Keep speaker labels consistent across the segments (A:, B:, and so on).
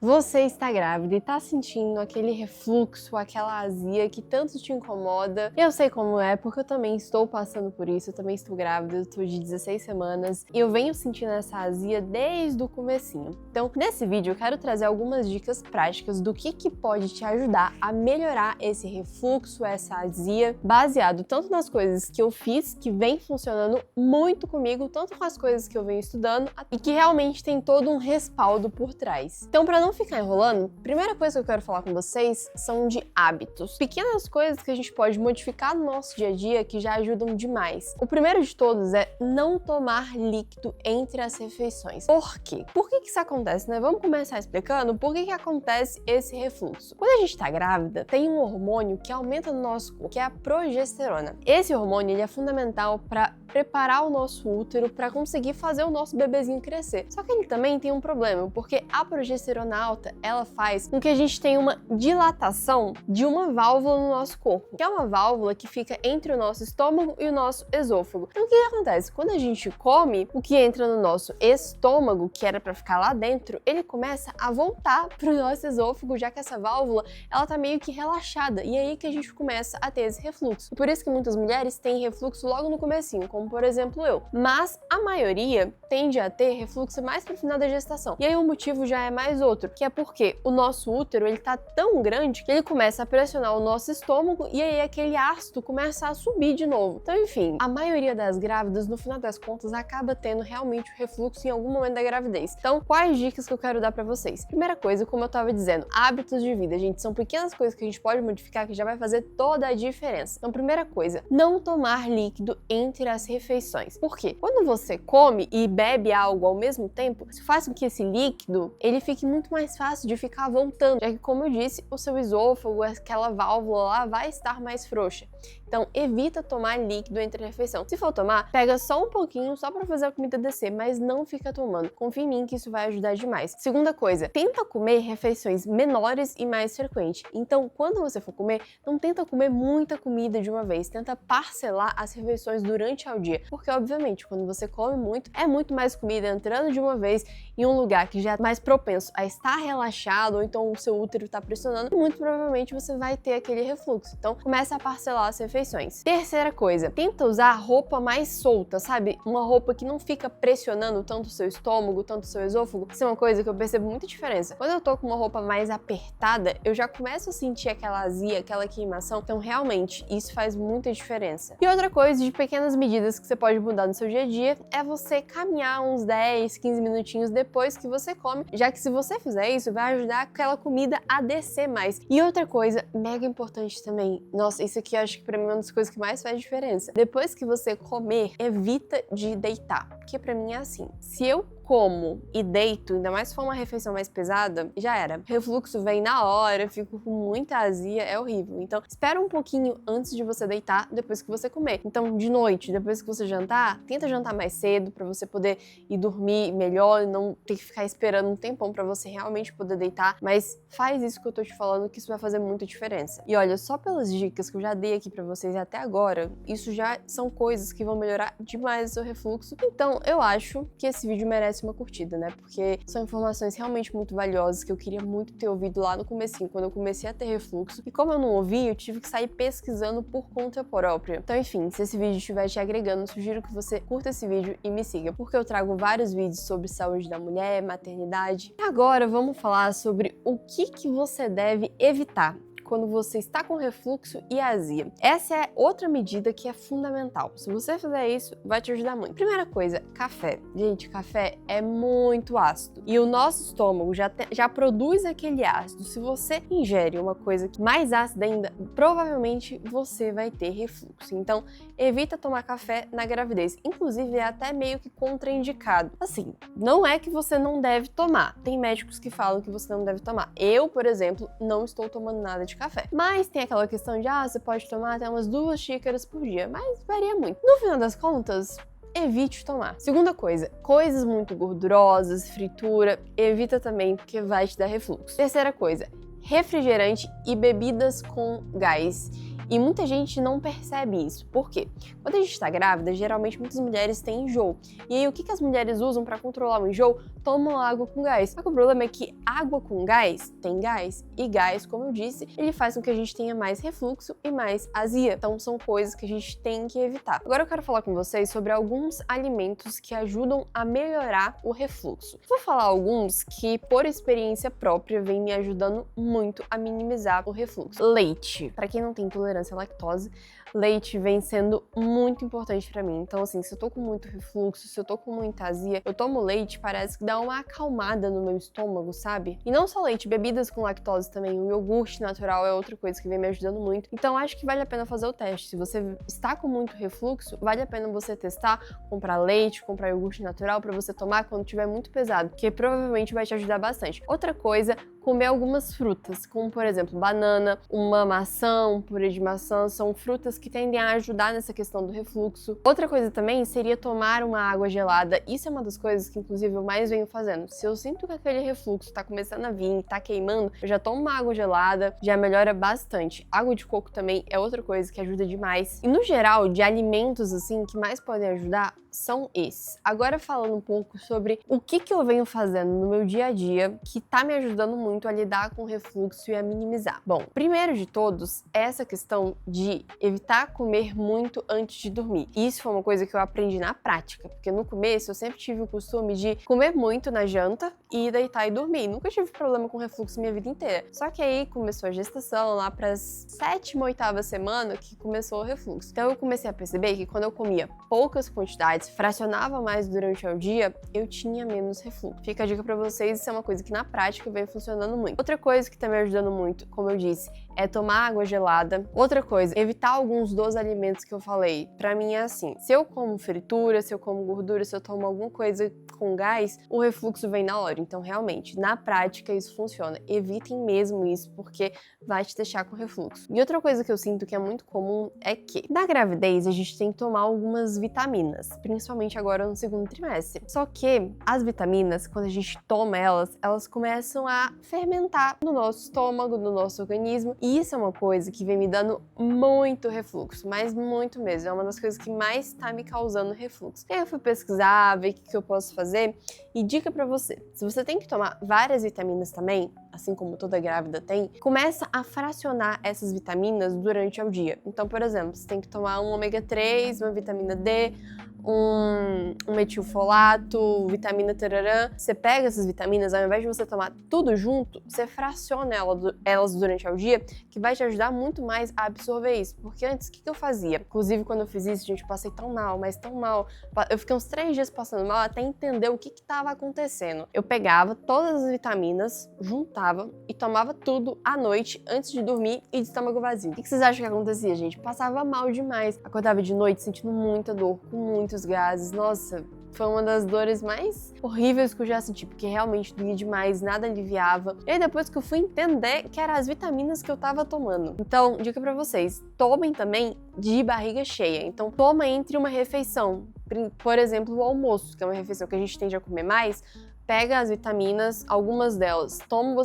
A: Você está grávida e está sentindo aquele refluxo, aquela azia que tanto te incomoda. Eu sei como é, porque eu também estou passando por isso, eu também estou grávida, eu estou de 16 semanas e eu venho sentindo essa azia desde o comecinho. Então, nesse vídeo eu quero trazer algumas dicas práticas do que pode te ajudar a melhorar esse refluxo, essa azia, baseado tanto nas coisas que eu fiz, que vem funcionando muito comigo, tanto com as coisas que eu venho estudando e que realmente tem todo um respaldo por trás. Então, para não ficar enrolando, a primeira coisa que eu quero falar com vocês são de hábitos. Pequenas coisas que a gente pode modificar no nosso dia a dia que já ajudam demais. O primeiro de todos é não tomar líquido entre as refeições. Por quê? Por que isso acontece, né? Vamos começar explicando por que acontece esse refluxo. Quando a gente tá grávida, tem um hormônio que aumenta no nosso corpo, que é a progesterona. Esse hormônio ele é fundamental para preparar o nosso útero para conseguir fazer o nosso bebezinho crescer. Só que ele também tem um problema, porque a progesterona alta, ela faz com que a gente tenha uma dilatação de uma válvula no nosso corpo, que é uma válvula que fica entre o nosso estômago e o nosso esôfago. Então o que acontece? Quando a gente come, o que entra no nosso estômago, que era para ficar lá dentro, ele começa a voltar pro nosso esôfago, já que essa válvula, ela tá meio que relaxada, e é aí que a gente começa a ter esse refluxo. E por isso que muitas mulheres têm refluxo logo no comecinho, como por exemplo eu. Mas a maioria tende a ter refluxo mais pro final da gestação. E aí o motivo já é mais outro, que é porque o nosso útero, ele tá tão grande que ele começa a pressionar o nosso estômago e aí aquele ácido começa a subir de novo. Então, enfim, a maioria das grávidas, no final das contas, acaba tendo realmente o refluxo em algum momento da gravidez. Então, quais dicas que eu quero dar pra vocês? Primeira coisa, como eu tava dizendo, hábitos de vida, gente, são pequenas coisas que a gente pode modificar que já vai fazer toda a diferença. Então, primeira coisa, não tomar líquido entre as refeições. Por quê? Quando você come e bebe algo ao mesmo tempo, isso faz com que esse líquido, ele fique muito mais fácil de ficar voltando, já que, como eu disse, o seu esôfago, aquela válvula lá, vai estar mais frouxa. Então, evita tomar líquido entre a refeição. Se for tomar, pega só um pouquinho, só pra fazer a comida descer, mas não fica tomando. Confia em mim que isso vai ajudar demais. Segunda coisa, tenta comer refeições menores e mais frequentes. Então, quando você for comer, não tenta comer muita comida de uma vez. Tenta parcelar as refeições durante o dia. Porque, obviamente, quando você come muito, é muito mais comida entrando de uma vez em um lugar que já é mais propenso a estar relaxado, ou então o seu útero tá pressionando, e muito provavelmente você vai ter aquele refluxo. Então, começa a parcelar as refeições. Terceira coisa, tenta usar roupa mais solta, sabe? Uma roupa que não fica pressionando tanto o seu estômago, tanto o seu esôfago. Isso é uma coisa que eu percebo muita diferença. Quando eu tô com uma roupa mais apertada, eu já começo a sentir aquela azia, aquela queimação. Então, realmente, isso faz muita diferença. E outra coisa de pequenas medidas que você pode mudar no seu dia a dia é você caminhar uns 10, 15 minutinhos depois que você come, já que se você fizer isso, vai ajudar aquela comida a descer mais. E outra coisa mega importante também, nossa, isso aqui eu acho que pra mim é uma das coisas que mais faz diferença. Depois que você comer, evita de deitar, porque pra mim é assim, se eu como e deito, ainda mais se for uma refeição mais pesada, já era. Refluxo vem na hora, fico com muita azia, é horrível. Então, espera um pouquinho antes de você deitar, depois que você comer. Então, de noite, depois que você jantar, tenta jantar mais cedo pra você poder ir dormir melhor e não ter que ficar esperando um tempão pra você realmente poder deitar. Mas faz isso que eu tô te falando, que isso vai fazer muita diferença. E olha, só pelas dicas que eu já dei aqui pra vocês até agora, isso já são coisas que vão melhorar demais o seu refluxo. Então, eu acho que esse vídeo merece uma curtida, né? Porque são informações realmente muito valiosas que eu queria muito ter ouvido lá no comecinho, quando eu comecei a ter refluxo. E como eu não ouvi, eu tive que sair pesquisando por conta própria. Então, enfim, se esse vídeo estiver te agregando, sugiro que você curta esse vídeo e me siga, porque eu trago vários vídeos sobre saúde da mulher, maternidade. E agora vamos falar sobre o que você deve evitar quando você está com refluxo e azia. Essa é outra medida que é fundamental. Se você fizer isso, vai te ajudar muito. Primeira coisa, café. Gente, café é muito ácido e o nosso estômago já produz aquele ácido. Se você ingere uma coisa mais ácida ainda, provavelmente você vai ter refluxo. Então, evita tomar café na gravidez. Inclusive, é até meio que contraindicado. Assim, não é que você não deve tomar. Tem médicos que falam que você não deve tomar. Eu, por exemplo, não estou tomando nada de café. Mas tem aquela questão de, você pode tomar até umas 2 xícaras por dia, mas varia muito. No final das contas, evite tomar. Segunda coisa, coisas muito gordurosas, fritura, evita também porque vai te dar refluxo. Terceira coisa, refrigerante e bebidas com gás. E muita gente não percebe isso. Por quê? Quando a gente tá grávida, geralmente muitas mulheres têm enjoo. E aí, o que as mulheres usam pra controlar o enjoo? Tomam água com gás. Só que o problema é que água com gás tem gás. E gás, como eu disse, ele faz com que a gente tenha mais refluxo e mais azia. Então, são coisas que a gente tem que evitar. Agora eu quero falar com vocês sobre alguns alimentos que ajudam a melhorar o refluxo. Vou falar alguns que, por experiência própria, vem me ajudando muito a minimizar o refluxo. Leite. Para quem não tem intolerância à lactose, leite vem sendo muito importante pra mim. Então, assim, se eu tô com muito refluxo, se eu tô com muita azia, eu tomo leite, parece que dá uma acalmada no meu estômago, sabe? E não só leite, bebidas com lactose também. O iogurte natural é outra coisa que vem me ajudando muito. Então, acho que vale a pena fazer o teste. Se você está com muito refluxo, vale a pena você testar, comprar leite, comprar iogurte natural pra você tomar quando tiver muito pesado, que provavelmente vai te ajudar bastante. Outra coisa, comer algumas frutas, como por exemplo, banana, uma maçã, um purê de maçã, são frutas que tendem a ajudar nessa questão do refluxo. Outra coisa também seria tomar uma água gelada. Isso é uma das coisas que inclusive eu mais venho fazendo. Se eu sinto que aquele refluxo tá começando a vir, tá queimando, eu já tomo uma água gelada, já melhora bastante. Água de coco também é outra coisa que ajuda demais. E no geral, de alimentos assim que mais podem ajudar, são esses. Agora falando um pouco sobre o que eu venho fazendo no meu dia a dia que tá me ajudando muito a lidar com o refluxo e a minimizar. Bom, primeiro de todos é essa questão de evitar comer muito antes de dormir. Isso foi uma coisa que eu aprendi na prática, porque no começo eu sempre tive o costume de comer muito na janta e deitar e dormir. Nunca tive problema com refluxo minha vida inteira. Só que aí começou a gestação, lá pras 7ª, 8ª semana que começou o refluxo. Então eu comecei a perceber que quando eu comia poucas quantidades, fracionava mais durante o dia, eu tinha menos refluxo. Fica a dica pra vocês, isso é uma coisa que na prática vem funcionando muito. Outra coisa que tá me ajudando muito, como eu disse, é tomar água gelada. Outra coisa, evitar alguns dos alimentos que eu falei. Pra mim é assim, se eu como fritura, se eu como gordura, se eu tomo alguma coisa com gás, o refluxo vem na hora. Então, realmente, na prática isso funciona. Evitem mesmo isso, porque vai te deixar com refluxo. E outra coisa que eu sinto que é muito comum é que, na gravidez, a gente tem que tomar algumas vitaminas, principalmente agora no segundo trimestre. Só que as vitaminas, quando a gente toma elas começam a fermentar no nosso estômago, no nosso organismo, e isso é uma coisa que vem me dando muito refluxo, mas muito mesmo. É uma das coisas que mais tá me causando refluxo. E aí eu fui pesquisar, ver o que eu posso fazer, e dica pra você, se você tem que tomar várias vitaminas também, assim como toda grávida tem, começa a fracionar essas vitaminas durante o dia. Então, por exemplo, você tem que tomar um ômega 3, uma vitamina D, um metilfolato, vitamina tararã. Você pega essas vitaminas, ao invés de você tomar tudo junto, você fraciona elas durante o dia, que vai te ajudar muito mais a absorver isso. Porque antes, o que eu fazia? Inclusive, quando eu fiz isso, gente, eu passei tão mal, mas tão mal. Eu fiquei uns 3 dias passando mal até entender o que estava acontecendo. Eu pegava todas as vitaminas, juntava e tomava tudo à noite, antes de dormir e de estômago vazio. O que vocês acham que acontecia, gente? Passava mal demais. Acordava de noite sentindo muita dor, com muitos gases. Nossa, foi uma das dores mais horríveis que eu já senti, porque realmente doía demais, nada aliviava. E aí depois que eu fui entender que eram as vitaminas que eu tava tomando. Então, dica pra vocês, tomem também de barriga cheia. Então, toma entre uma refeição. Por exemplo, o almoço, que é uma refeição que a gente tende a comer mais. Pega as vitaminas, algumas delas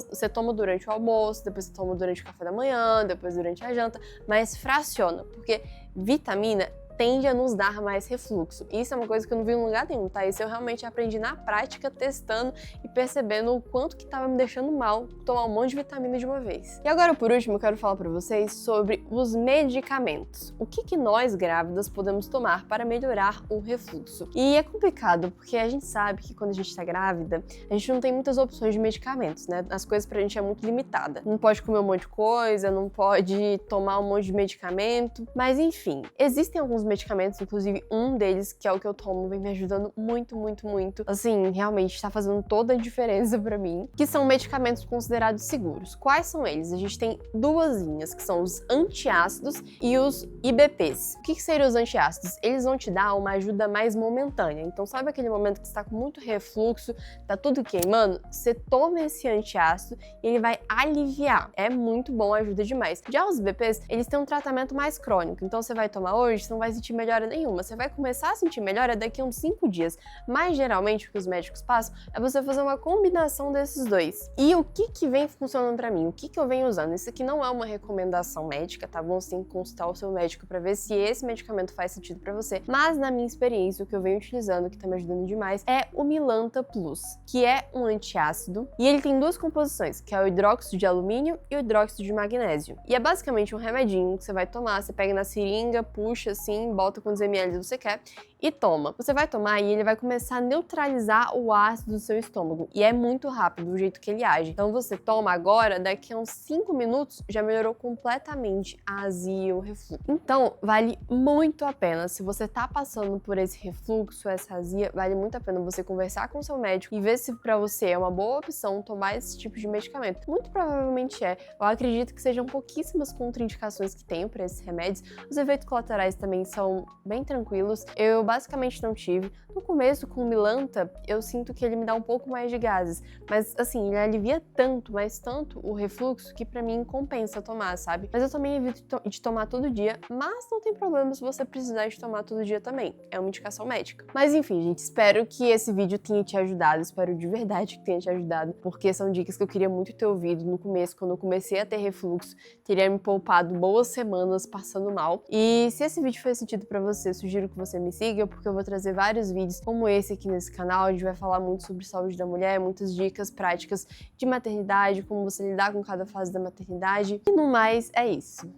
A: você toma durante o almoço, depois você toma durante o café da manhã, depois durante a janta, mas fraciona, porque vitamina tende a nos dar mais refluxo. Isso é uma coisa que eu não vi em lugar nenhum, tá? Isso eu realmente aprendi na prática, testando e percebendo o quanto que tava me deixando mal tomar um monte de vitamina de uma vez. E agora, por último, eu quero falar pra vocês sobre os medicamentos. O que nós, grávidas, podemos tomar para melhorar o refluxo? E é complicado, porque a gente sabe que quando a gente tá grávida, a gente não tem muitas opções de medicamentos, né? As coisas pra gente é muito limitada. Não pode comer um monte de coisa, não pode tomar um monte de medicamento, mas enfim, existem alguns medicamentos, inclusive um deles, que é o que eu tomo, vem me ajudando muito, muito, muito. Assim, realmente tá fazendo toda a diferença pra mim, que são medicamentos considerados seguros. Quais são eles? A gente tem duas linhas, que são os antiácidos e os IBPs. O que seriam os antiácidos? Eles vão te dar uma ajuda mais momentânea. Então, sabe aquele momento que você tá com muito refluxo, tá tudo queimando? Você toma esse antiácido e ele vai aliviar. É muito bom, ajuda demais. Já os IBPs, eles têm um tratamento mais crônico. Então, você vai tomar hoje, você não vai sentir melhora nenhuma. Você vai começar a sentir melhora daqui a uns 5 dias. Mas geralmente o que os médicos passam é você fazer uma combinação desses dois. E o que vem funcionando pra mim? O que eu venho usando? Isso aqui não é uma recomendação médica, tá bom? Você tem que consultar o seu médico pra ver se esse medicamento faz sentido pra você. Mas na minha experiência, o que eu venho utilizando, que tá me ajudando demais, é o Milanta Plus, que é um antiácido. E ele tem duas composições, que é o hidróxido de alumínio e o hidróxido de magnésio. E é basicamente um remedinho que você vai tomar, você pega na seringa, puxa assim, bota quantos ml você quer e toma. Você vai tomar e ele vai começar a neutralizar o ácido do seu estômago. E é muito rápido o jeito que ele age. Então você toma agora, daqui a uns 5 minutos já melhorou completamente a azia e o refluxo. Então vale muito a pena, se você tá passando por esse refluxo, essa azia, vale muito a pena você conversar com o seu médico e ver se pra você é uma boa opção tomar esse tipo de medicamento. Muito provavelmente é. Eu acredito que sejam pouquíssimas contraindicações que tenho para esses remédios. Os efeitos colaterais também são bem tranquilos. Eu basicamente não tive. No começo, com o Milanta, eu sinto que ele me dá um pouco mais de gases, mas assim, ele alivia tanto, mas tanto o refluxo que pra mim compensa tomar, sabe? Mas eu também evito de tomar todo dia, mas não tem problema se você precisar de tomar todo dia também. É uma indicação médica. Mas enfim, gente, espero que esse vídeo tenha te ajudado, espero de verdade que tenha te ajudado, porque são dicas que eu queria muito ter ouvido no começo, quando eu comecei a ter refluxo, teria me poupado boas semanas passando mal. E se esse vídeo fez sentido pra você, sugiro que você me siga, porque eu vou trazer vários vídeos como esse aqui nesse canal. A gente vai falar muito sobre saúde da mulher, muitas dicas práticas de maternidade, como você lidar com cada fase da maternidade. E no mais, é isso.